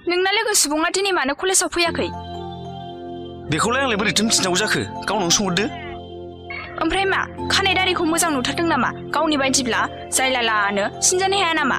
नोंना लोगो सुबुङा दिनै मानो कलेजाव फैयाखै? बेखौलाय आंलाय बोरैथो मिथिनांगौ जाखो? गावनाव सोंहरदो। ओमफ्राय मा खानाय दारिखौ मोजां नुथारदों नामा? गावनि बायदिब्ला जायलालानो सिनजानो हाया नामा?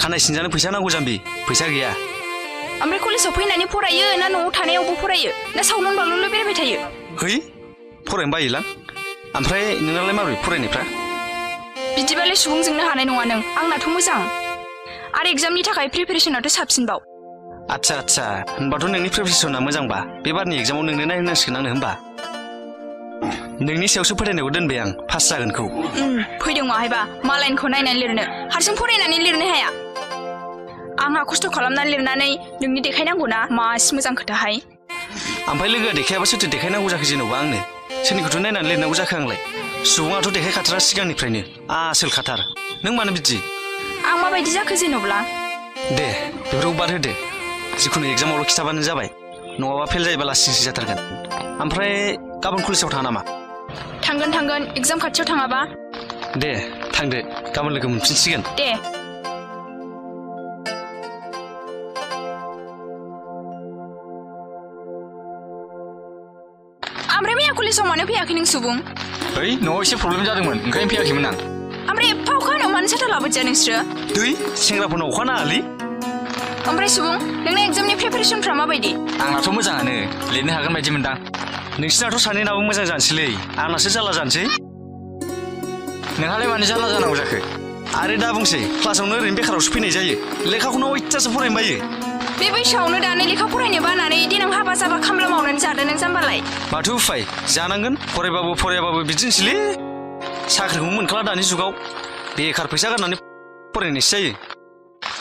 खानाय सिनजानो फैसा नांगौ जाम्बि, फैसा गैया। ओमफ्राय कलेजाव फैनानै फरायो ना न'आव थानायावबो फरायो ना सावलुन बावलुनल' बेरायबाय थायो? है फरायनो बायोलां। ओमफ्राय नोंनालाय माबोरै फरायनायफ्रा? बिदिबालाय सुबुंजोंनो हानाय नङा नों। आंनाथ' मोजां। आरो एग्जामनि थाखाय प्रिपेरेसनाथ' साबसिनबाव। आच्छा होनबाथ' नोंनि प्रिपेरेसना मोजांबा बे बारनि एग्जामाव नोंनो नायनांसिगोन आंनो होनबा। नोंनि सायावसो फोथायनायखौ दोनबाय आं पास जागोनखौ। फैदों माहायबा मालायनिखौ नायनानै लिरनो, हारसिं फरायनानै लिरनो हाया। आंहा खस्थ' खालामनानै लिरनानै नोंनि देखायनांगौना, मासि मोजां खोथाहाय। ओमफ्राय लोगोआ देखायाबा सोरथो देखायनांगौ जाखो जेन'बा आंनो? सोरनिखौथ' नायनानै लिरनांगौ जाखो आंलाय? सुबुङाथ' देखायखाथारा सिगांनिफ्रायनो, आसोल खाथार। नों मानो बिदि? आं माबायदि जाखो जेन'ब्ला? दे बेफोरखौ बाद होदो। जिखुनु एग्जामावल' खिथाबानो जाबाय, नङाबा फेल जायोबा लासिंसि जाथारगोन। ओमफ्राय गाबोन कलेजाव थाङा नामा? थांगोन एग्जाम खाथियाव थाङाबा। दे थांदो, गाबोन लोगो मोनफिनसिगोन। दे। ओमफ्राय मैया कलेजाव मानो फैयाखै नों सुबुं? ओइ न'आव एसे प्रब्लेम जादोंमोन, ओंखायनो फैयाखैमोन आं। ओमफ्राय एफा अखा हानायाव मानो साथा लाबोदिया नोंसोरो? दै सेंग्राफोरनाव अखा नाङालै। ओमफ्राय सुबुं नोंना एग्जामनि प्रिपेरेसनफ्रा माबायदि? आंनाथ' मोजाङानो, लिरनो हागोन बायदि मोनदां। नोंसिनाथ' सानैनाबो मोजां जानोसैलै, आंनासो जारला जानोसै। नोंहालाय मानो जारला जानांगौ जाखो? आरो दा बुंसै, क्लासावनो ओरैनो बेखारावसो फैनाय जायो, लेखाखौनो अयथासो फरायनो बायो। बे बैसोआवनो दानो लेखा फरायनो बानानै देनां हाबा जाबा खामला मावनानै जादो नों जाम्बालाय। माथो उफाय, जानांगोन, फरायबाबो फरायाबाबो बिदिनोसैलै। साख्रिखौनो मोनखाला दानि जुगाव, बेखार फैसा गारनानै फरायनायसो जायो।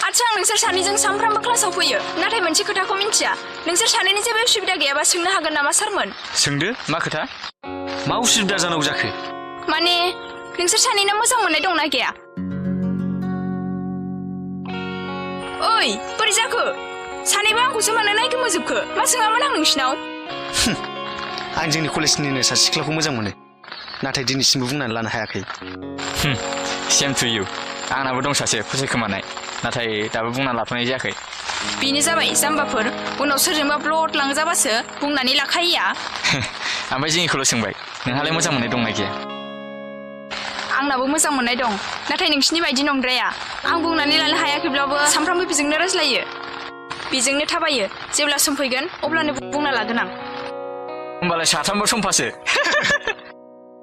आच्छा आं नोंसोर सानैजों सानफ्रामबो क्लासाव फैयो, नाथाय मोनसे खोथाखौ मिन्थिया। नोंसोर सानैनि जेबो उसुबिदा गैयाबा सोंनो हागोन नामा सारमोन? सोंदो, मा खोथा? मा उसुबिदा जानांगौ जाखो? माने नोंसोर सानैना मोजां मोननाय दंना गैया? ओइ बोरै जाखो? सानैबो आंखौसो मानो नायगोमोजोबखो? मा सोङामोन आं नोंसिनाव? आं जोंनि कलेजनिनो सासे सिख्लाखौ मोजां मोनो, नाथाय दिनैसिमबो बुंनानै लानो हायाखै। Same to you. आंनाबो दं सासे फसायखोमानाय, नाथाय दाबो बुंना लाथ'नाय जायाखै। बेनो जाबाय जाम्बाफोर, उनाव सोरजोंबा ब्लड लांजाबासो बुंनानै लाखायैया। ओमफ्राय जोंनिखौल' सोंबाय, नोंहालाय मोजां मोननाय दंना गैया? आंनाबो मोजां मोननाय दं, नाथाय नोंसिनि बायदि नंद्राया। आं बुंनानै लानो हायाखैब्लाबो सानफ्रामबो बेजोंनो रायज्लायो, बेजोंनो थाबायो। जेब्ला सम फैगोन अब्लानो बुंना लागोन आं। होमबालाय साथामबो समफासो।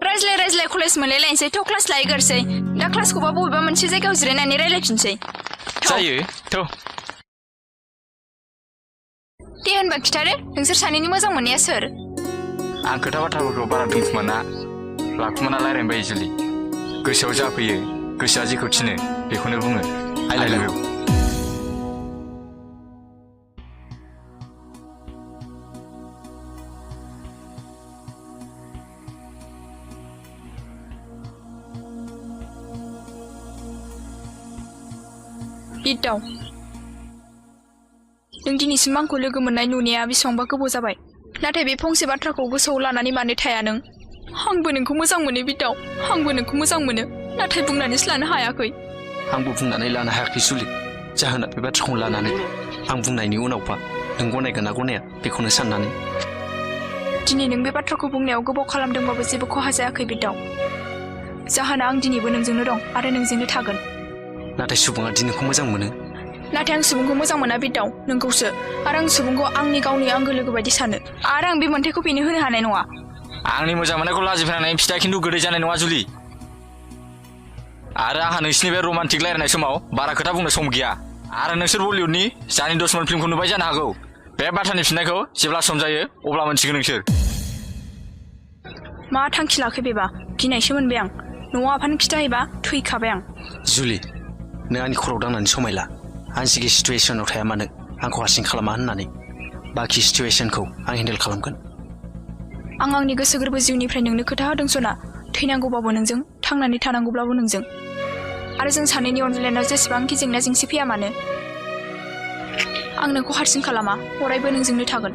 रायज्लाय कलेज मोनलायलायनोसै, थ' क्लास लायगोरसै। दा क्लासखौबा बबेबा मोनसे जायगायाव जिरायनानै रायज्लायफिनसै। जायो थ'। दे होनबा खिथादो, नोंसोर सानैनि मोजां मोननाया सोर? आं खोथा बाथ्राफोरखौ बारा दोनखुमाना लाखुमाना रायज्लायनो बायो जुलि। गोसोआव जा फैयो, गोसोआ जेखौ थिनो बेखौनो बुङो। आइ लाभ इउ। बिदाव, नों दिनैसिम आंखौ लोगो मोननाय नुनाया बेसेबांबा गोबाव जाबाय, नाथाय बे फंसे बाथ्राखौ गोसोआव लानानै मानो थाया नों? आंबो नोंखौ मोजां मोनो बिदाव, आंबो नोंखौ मोजां मोनो, नाथाय बुंनानैसो लानो हायाखै। आंबो बुंनानै लानो हायाखै जुलि, जाहोना बे बाथ्राखौ लानानै। आं बुंनायनि उनावबा नों गनायगोन ना गनाया बेखौनो साननानै। दिनै नों बे बाथ्राखौ बुंनायाव गोबाव खालामदोंबाबो जेबो खहा जायाखै बिदाव। जाहोना आं दिनैबो नोंजोंनो दं आरो नोंजोंनो थागोन। नाथाय सुबुङा दि नोंखौ मोजां मोनो। नाथाय आं सुबुंखौ मोजां मोना बिदाव, नोंखौसो। आरो आं सुबुंखौ आंनि गावनि आंगो लोगो बायदि सानो, आरो आं बे मोन्थायखौ बेनो होनो हानाय नङा। आंनि मोजां मोननायखौ लाजिफोनांनायनि फिथाइ खिन्थु गोदै जानाय नङा जुलि। आरो आंहा नोंसिनि बे रमान्टिक रायज्लायनाय समाव बारा खोथा बुंनो सम गैया। आरो नोंसोर बलिउडनि जानि दसमन फिल्मखौ नुबाय जानो हागौ। बे बाथ्रानि फिननायखौ जेब्ला सम जायो अब्ला मोनथिगोन नोंसोर। मा थांखि लाखो बेबा? गिनायसो मोनबाय आं। न'आव आफानो खिथाहैबा थैखाबाय आं। जुलि, नों आंनि खर'आव दांनानै समायला। आं जिखि सिटुवेसनाव थाया मानो आंखौ हारसिं खालामा होननानै। बाखि सिटुवेसनखौ आं हेन्डेल खालामगोन। आं आंनि गोसो गोरबो जिउनिफ्राय नोंनो खोथा होदों सना। थैनांगौबाबो नोंजों, थांनानै थानांगौब्लाबो नोंजों। आरो जों सानैनि अनज्लायनायाव जेसेबांखि जेंना जेंसि फैया मानो, आं नोंखौ हारसिं खालामा, अरायबो नोंजोंनो थागोन।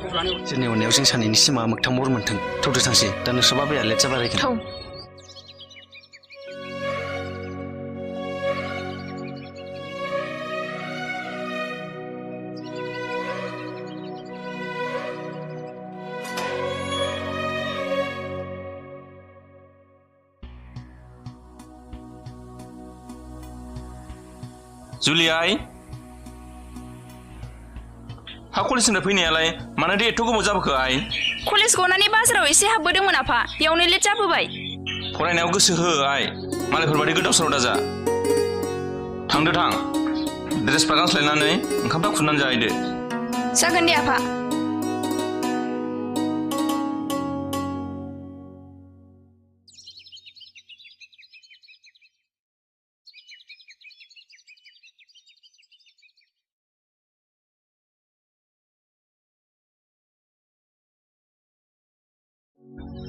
जोंनि अननायाव जों सानैनि सिमाङा मोगथां महर मोन्थों। थौदो थांसै, दा नोंस्रा बाबाया लेट जाबा रायगोन। थौ। जुलि आइ हा कलेजनिफ्राय फैनायालाय मानो दे एथ' गोबाव जाबोखो आइ कलेज गनानै बाजाराव एसे हाबबोदोंमोन आफा बेयावनो लेट जाबोबाय फरायनायाव गोसो हो आइ मालायफोर बादि गोदाव सोराव दाजा थांदो थां ड्रेसफ्रा गानस्लायनानै ओंखामफ्रा खुरनानै जाहैदो जागोन दे आफा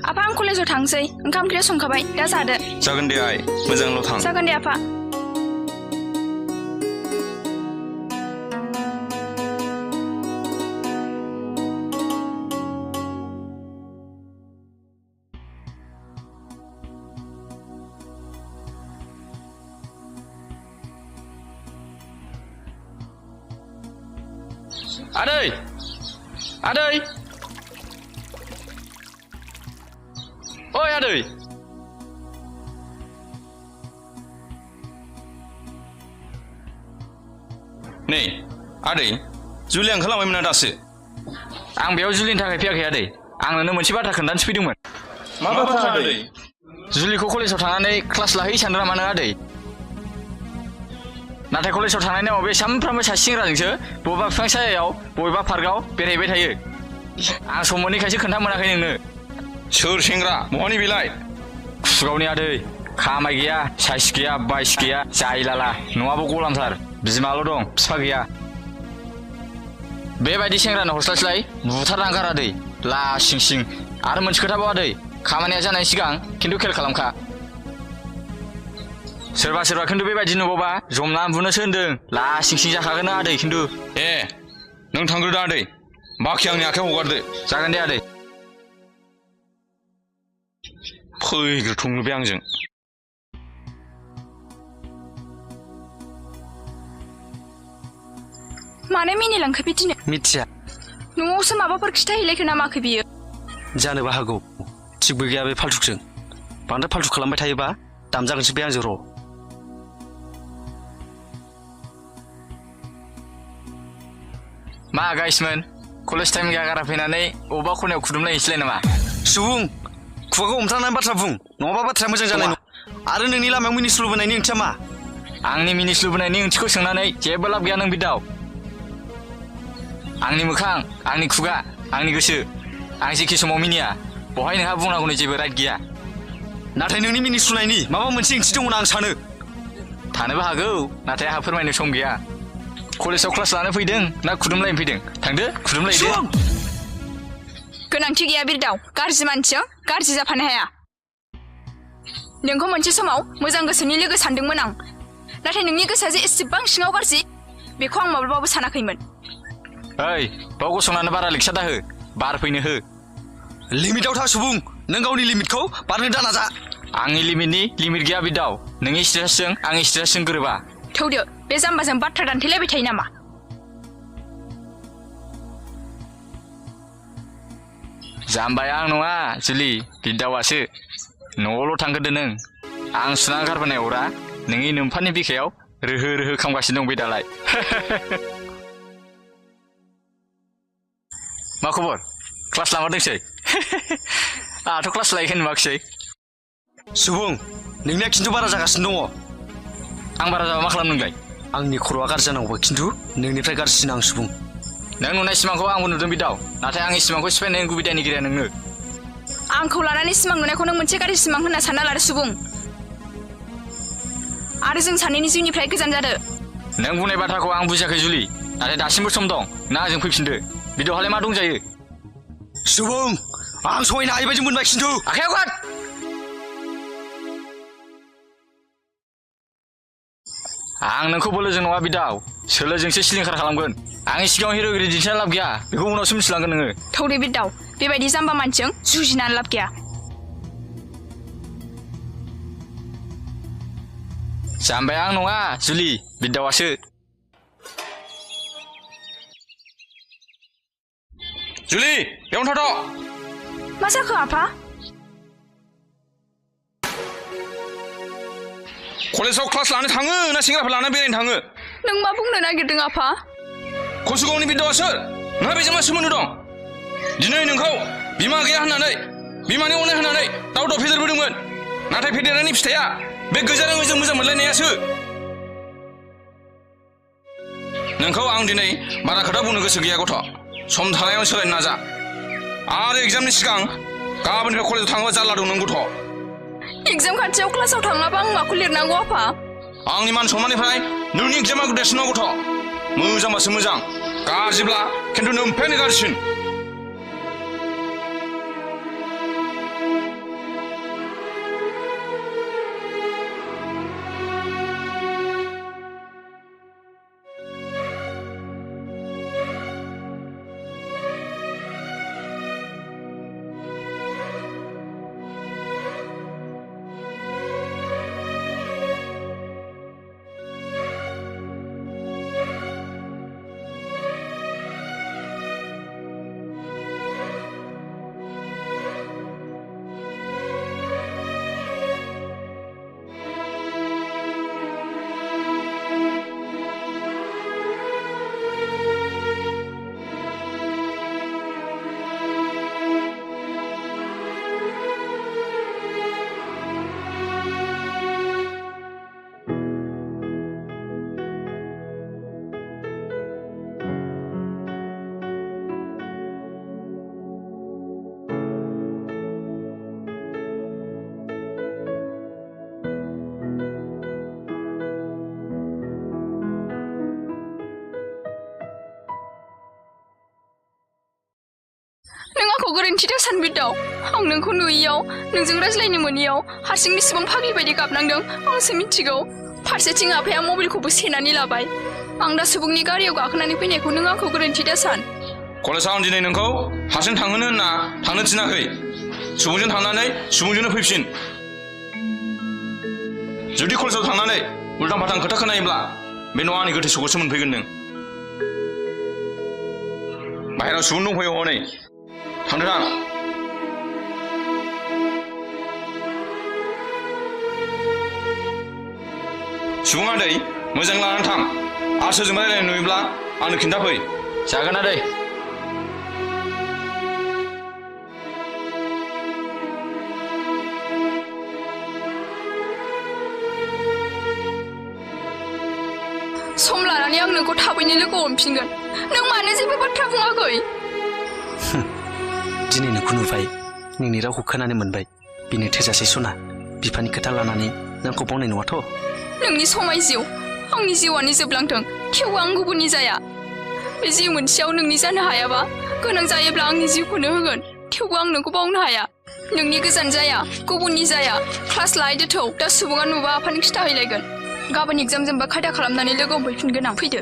आफा आं कलेजाव थांसै ओंखाम ओंख्रिया संखाबाय दा जादो जागोन दे आइ मोजांल' थां जागोन दे आफा आदै आदै ओइ आदै नै आदै जुलिया ओंखारलांबायमोन ना दासो आं बेयाव जुलिनि थाखाय फैयाखै आदै आं नोंनो मोनसे बाथ्रा खोन्थानोसो फैदोंमोन मा बाथ्रा आदै जुलिखौ कलेजाव थांनानै क्लास लाहैयो सानदों नामा नों आदै नाथाय कलेजाव थांनायनि उनाव बे सानफ्रामबो सासे सेंग्राजोंसो बबेबा बिफां सायायाव बबेबा पार्कआव बेरायहैबाय थायो आं सम मोनैखायसो खोन्था मोनाखै नोंनो सोर सेंग्रा बहानि बेलाय खुगावनि आदै खामाय गैया साइस गैया बाइस गैया जायलाला न'आबो गलामथार बिमाल' दं बिफा गैया बेबायदि सेंग्रानो हरस्लायस्लाय बुथारनानै गार आदै लासिं सिं आरो मोनसे खोथाबाव आदै खामानिया जानायनि सिगां खिन्थु खेल खालामखा सोरबा सोरबा खिन्थु बेबायदि नुबावबा जमना बुनोसो होन्दों लासिं सिं जाखागोन आदै खिन्थु ए नों थांग्रोदो आदै बाखि आंनि आखायाव हगारदो जागोन दे आदै फैग्रोथोंल' बे आंजों मानो मिनिलांखो बिदिनो मिथिया न'आवसो माबाफोर खिथाहैलायखो ना माखो बियो जानोबो हागौ थिगबो गैया बे फाल्थुजों बांद्राय फाल्थु खालामबाय थायोबा दामजागोनसो बे आंजों र' मा गाइसमोन कलेज टाइम गारा फैनानै अबेबा खनायाव खुदुमलायहैसैलाय नामा सुबुं खुगाखौ हमथानानै बाथ्रा बुं नङाबा बाथ्राया मोजां जानाय नङा आरो नोंनि लामायाव मिनिस्लु बोनायनि ओंथिया मा आंनि मिनिस्लु बोनायनि ओंथिखौ सोंनानै जेबो लाब गैया नों बिदाव आंनि मोखां आंनि खुगा आंनि गोसो आं जेखि समाव मिनिया बहाय नोंहा बुंनांगौनि जेबो राइट गैया नाथाय नोंनि मिनिस्लुनायनि माबा मोनसे ओंथि दङ होनना आं सानो थानोबो हागौ नाथाय आंहा फोरमायनो सम गैया कलेजाव क्लास लानो फैदों ना खुदुमलायनो फैदों थांदो खुदुमलायदो गोनांथि गैया बिरदाव गाज्रि मानसिजों गाज्रि जाफानो हाया नोंखौ मोनसे समाव मोजां गोसोनि लोगो सानदोंमोन आं नाथाय नोंनि गोसोआ जे एसेबां सिङाव गाज्रि बेखौ आं माब्लाबाबो सानाखैमोन ओइ बाव गसंनानै बारा लेक्सा दाहो बार फैनो हो लिमिटाव था सुबुं नों गावनि लिमिटखौ बारनो दानाजा आंनि लिमिटनि लिमिट गैया बिदाव नोंनि स्टेटासजों आंनि स्टेटासजों गोरोबा थौदो बे जाम्बाजों बाथ्रा दान्थेलायबाय थायो नामा जाम्बाया आं नङा जुलि बिदावासो न'आवल' थांग्रोदो नों आं सुनानै गारबोनाय अरा नोंनि नोमफानि बिखायाव रोहो रोहो खामगासिनो दं बे दालाय मा खबर क्लास लामारदोंसै आंहाथ' क्लास लायैखाय नुवाखिसै सुबुं नोंनिया खिन्थु बारा जागासिनो दङ आं बारा जाबा मा खालाम नोंलाय आंनि खर'आ गाज्रि जानांगौबा खिन्थु नोंनिफ्राय गाज्रिसिन आं सुबुं नों नुनाय सिमांखौ आंबो नुदों बिदाव नाथाय आंनि सिमांखौ सिफायनायनि गुबै दायनिगिरिया नोंनो आंखौ लानानै सिमां नुनायखौ नों मोनसे गाज्रि सिमां होनना सानना लादो सुबुं आरो जों सानैनि जिउनिफ्राय गोजान जादो नों बुंनाय बाथ्राखौ आं बुजियाखै जुलि नाथाय दासिमबो सम दं ना आंजों फैफिनदो बिदावहालाय मा दंजायो सुबुं आं सहायनो हायै बायदि मोनबाय खिन्थु आखायाव गाद आं नोंखौ बोलोजों नङा बिदाव सोलोजोंसो सिलिंखार खालामगोन आंनि सिगाङाव हिर'गिरि दिन्थिना लाब गैया बेखौ उनावसो मिथिलांगोन नोङो थौदे बिरदाव बेबायदि जाम्बा मानसिजों जुजिनानै लाब गैया जाम्बाया आं नङा जुलि बिदावासो जुलि बेयावनो थाथ' मा जाखो आफा कलेजाव क्लास लानो थाङो ना सेंग्राफोर लाना बेरायनो थाङो नों मा बुंनो नागिरदों आफा? कसुगावनि बिदावा सोर? नोंहा बेजों मा सोमोन्दो दं? दिनै नोंखौ बिमा गैया होननानै बिमानि अननाय होनानै दाव दाव फेदेरबोदोंमोन। नाथाय फेदेरनायनि फिथाइया बे गोजारोङैजों मोजां मोनलायनायासो। नोंखौ आं दिनै बारा खोथा बुंनो गोसो गैया गथ'। सम थानायाव सोलायनो नाजा। आरो एग्जामनि सिगां गाबोननिफ्राय कलेजाव थाङोबा जारला दं नों गथ'। एग्जाम खाथियाव क्लासाव थाङाबा आं माखौ लिरनांगौ आफा? आंनि मान सन्माननिफ्राय नोंनि एग्जामा देरसिन गथ'। मोजांबासो मोजां, गाज्रिब्ला खिन्थु नोमफायानो गाज्रिसिन। नों आंखौ गोरोन्थि दासान बिदाव। आं नोंखौ नुयैयाव, नोंजों रायज्लायनो मोनैयाव हारसिं बेसेबां फाग्लि बायदि गाबनांदों आंसो मिथिगौ। फारसेथिं आफाया मबाइलखौबो सेनानै लाबाय। आं दा सुबुंनि गारियाव गाखोनानै फैनायखौ नों आंखौ गोरोन्थि दासान। कलेजाव आं दिनै नोंखौ हारसिं थांहोनो होनना थांनो थिनाखै। सुबुंजों थांनानै सुबुंजोंनो फैफिन। जुदि कलेजाव थांनानै उल्टां फाल्टां खोथा खोनायोब्ला बे न'आ आंनि गोथै सखौसो मोनफैगोन नों। बाहेरायाव सुबुं दंफैयो हनै। थांदो थां। सुबुं आदै, मोजां लानानै थां। आरो सोरजों रायज्लायनाय नुयोब्ला आंनो खिन्थाफै। जागोन आदै। सम लानानै आं नोंखौ थाबैनो लोगो हमफिनगोन। नों मानो जेबो बाथ्रा बुङाखै? दिनै नोंखौ नुबाय, नोंनि रावखौ खोनानो मोनबाय। बेनो थोजासे सना। बिफानि खोथा लानानै नोंखौ बावनाय नङाथ'। नोंनि समाय जिउ, आंनि जिउआनो जोबलांथों, थेवबो आं गुबुननि जाया। बे जिउ मोनसेयाव नोंनि जानो हायाबा, गोनां जायोब्ला आंनि जिउखौनो होगोन। थेवबो आं नोंखौ बावनो हाया। नोंनि गोजान जाया, गुबुननि जाया। क्लास लाहैदो थौ। दा सुबुङा नुबा आफानो खिथाहैलायगोन। गाबोन एग्जाम जोबबा खायदा खालामनानै लोगो हमफैफिनगोन आं। फैदो।